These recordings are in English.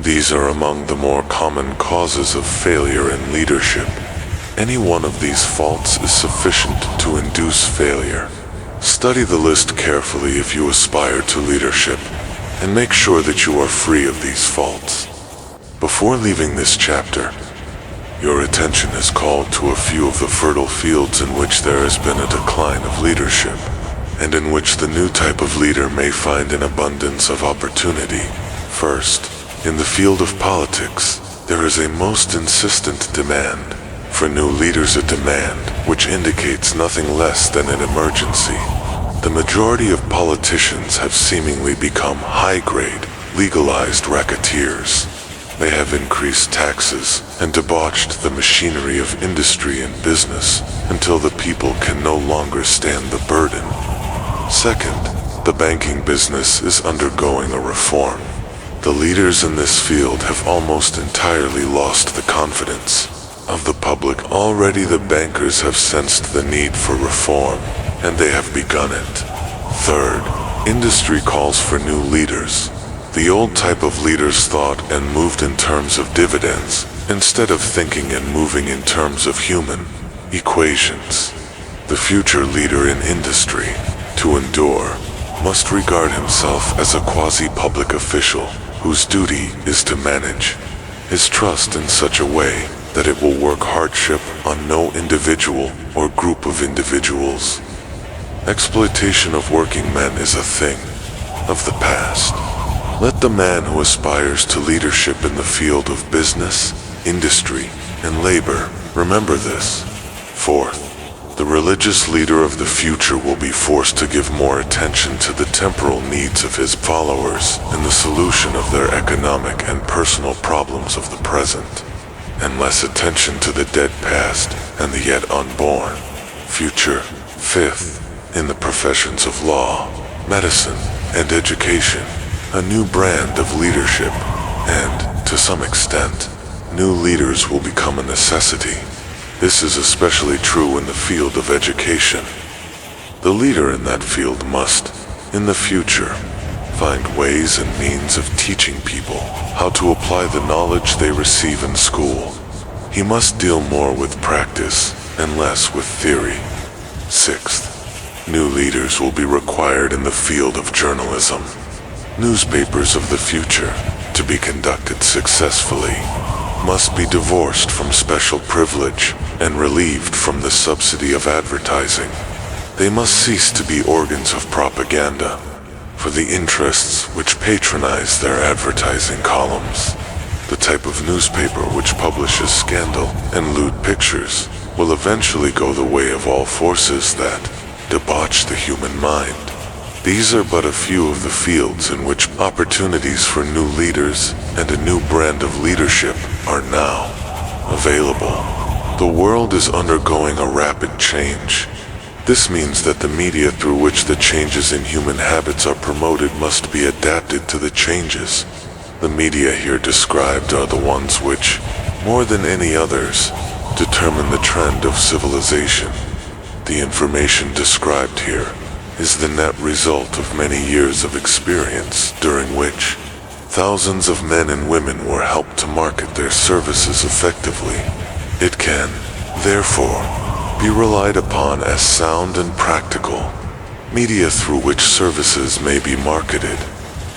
These are among the more common causes of failure in leadership. Any one of these faults is sufficient to induce failure. Study the list carefully if you aspire to leadership, and make sure that you are free of these faults. Before leaving this chapter, your attention is called to a few of the fertile fields in which there has been a decline of leadership, and in which the new type of leader may find an abundance of opportunity. First, in the field of politics, there is a most insistent demand. For new leaders, a demand which indicates nothing less than an emergency. The majority of politicians have seemingly become high-grade, legalized racketeers. They have increased taxes and debauched the machinery of industry and business until the people can no longer stand the burden. Second, the banking business is undergoing a reform. The leaders in this field have almost entirely lost the confidence of the public. Already the bankers have sensed the need for reform, and they have begun it. Third, industry calls for new leaders. The old type of leaders thought and moved in terms of dividends, instead of thinking and moving in terms of human equations. The future leader in industry, to endure, must regard himself as a quasi-public official whose duty is to manage his trust in such a way that it will work hardship on no individual or group of individuals. Exploitation of working men is a thing of the past. Let the man who aspires to leadership in the field of business, industry, and labor remember this. Fourth, the religious leader of the future will be forced to give more attention to the temporal needs of his followers and the solution of their economic and personal problems of the present, and less attention to the dead past and the yet unborn future. Fifth, in the professions of law, medicine, and education, a new brand of leadership, and, to some extent, new leaders will become a necessity. This is especially true in the field of education. The leader in that field must, in the future, find ways and means of teaching people how to apply the knowledge they receive in school. He must deal more with practice and less with theory. Sixth, new leaders will be required in the field of journalism. Newspapers of the future, to be conducted successfully, must be divorced from special privilege and relieved from the subsidy of advertising. They must cease to be organs of propaganda for the interests which patronize their advertising columns. The type of newspaper which publishes scandal and lewd pictures will eventually go the way of all forces that debauch the human mind. These are but a few of the fields in which opportunities for new leaders and a new brand of leadership are now available. The world is undergoing a rapid change. This means that the media through which the changes in human habits are promoted must be adapted to the changes. The media here described are the ones which, more than any others, determine the trend of civilization. The information described here is the net result of many years of experience during which thousands of men and women were helped to market their services effectively. It can, therefore, be relied upon as sound and practical media through which services may be marketed.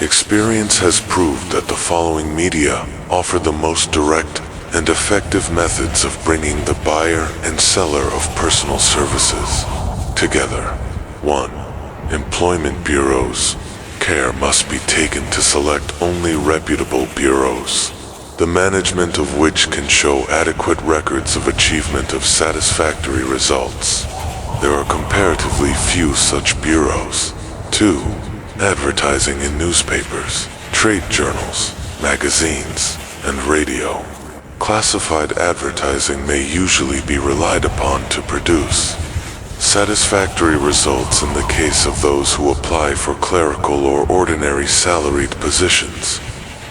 Experience has proved that the following media offer the most direct and effective methods of bringing the buyer and seller of personal services together. 1. Employment bureaus. Care must be taken to select only reputable bureaus, the management of which can show adequate records of achievement of satisfactory results. There are comparatively few such bureaus. 2. Advertising in newspapers, trade journals, magazines, and radio. Classified advertising may usually be relied upon to produce satisfactory results in the case of those who apply for clerical or ordinary salaried positions.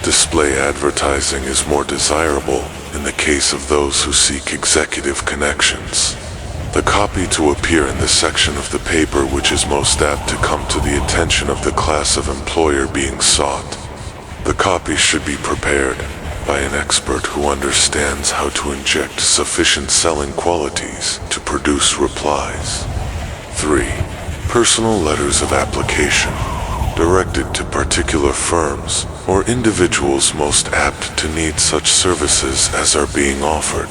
Display advertising is more desirable in the case of those who seek executive connections. The copy to appear in the section of the paper which is most apt to come to the attention of the class of employer being sought The copy should be prepared by an expert who understands how to inject sufficient selling qualities to produce replies. 3. Personal letters of application, directed to particular firms or individuals most apt to need such services as are being offered.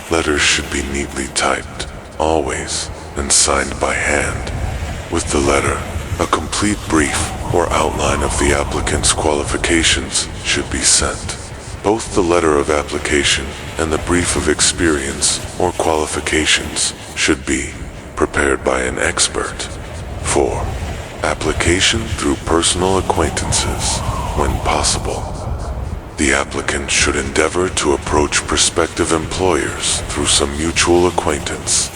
Letters should be neatly typed, always, and signed by hand. With the letter, a complete brief or outline of the applicant's qualifications should be sent. Both the letter of application and the brief of experience or qualifications should be prepared by an expert. 4. Application through personal acquaintances, when possible. The applicant should endeavor to approach prospective employers through some mutual acquaintance.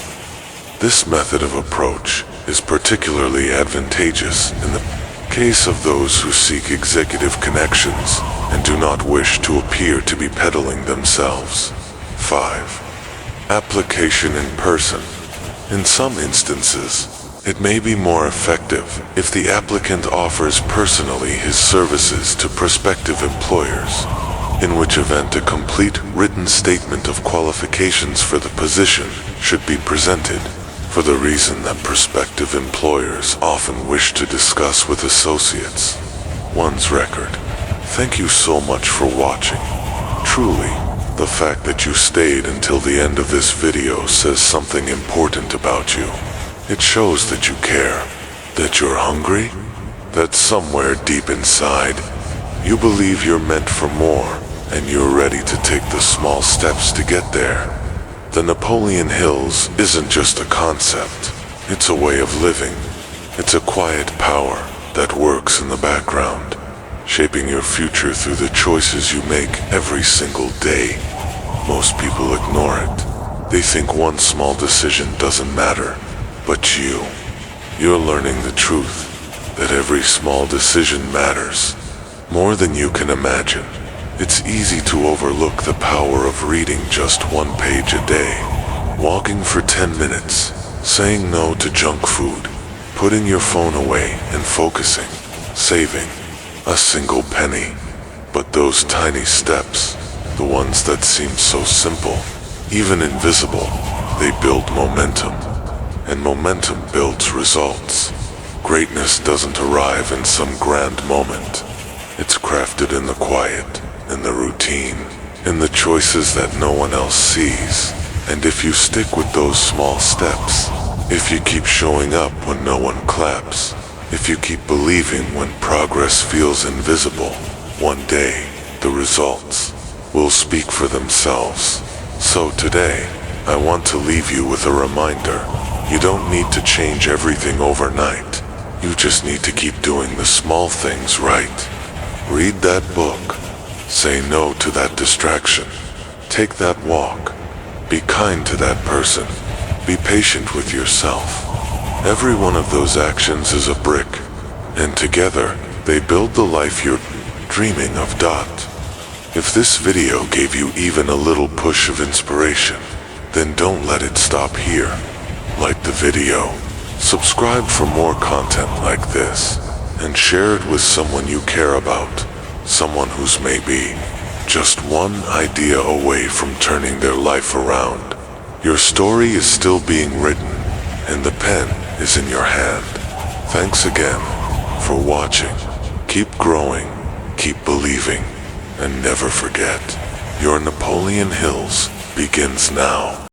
This method of approach is particularly advantageous in the case of those who seek executive connections and do not wish to appear to be peddling themselves. 5. Application in person. In some instances, it may be more effective if the applicant offers personally his services to prospective employers, in which event a complete written statement of qualifications for the position should be presented, for the reason that prospective employers often wish to discuss with associates one's record. Thank you so much for watching. Truly, the fact that you stayed until the end of this video says something important about you. It shows that you care, that you're hungry, that somewhere deep inside, you believe you're meant for more, and you're ready to take the small steps to get there. The Napoleon Hills isn't just a concept, it's a way of living. It's a quiet power that works in the background, shaping your future through the choices you make every single day. Most people ignore it. They think one small decision doesn't matter, but you're learning the truth, that every small decision matters, more than you can imagine. It's easy to overlook the power of reading just one page a day, walking for 10 minutes, saying no to junk food, putting your phone away and focusing, saving a single penny. But those tiny steps, the ones that seem so simple, even invisible, they build momentum, and momentum builds results. Greatness doesn't arrive in some grand moment. It's crafted in the quiet, in the routine, in the choices that no one else sees. And if you stick with those small steps, if you keep showing up when no one claps, if you keep believing when progress feels invisible, one day, the results will speak for themselves. So today, I want to leave you with a reminder. You don't need to change everything overnight. You just need to keep doing the small things right. Read that book. Say no to that distraction. Take that walk. Be kind to that person. Be patient with yourself. Every one of those actions is a brick, and together, they build the life you're dreaming of. If this video gave you even a little push of inspiration, then don't let it stop here. Like the video, subscribe for more content like this, and share it with someone you care about. Someone who's maybe just one idea away from turning their life around. Your story is still being written, and the pen is in your hand. Thanks again for watching. Keep growing, keep believing, and never forget, your Napoleon Hills begins now.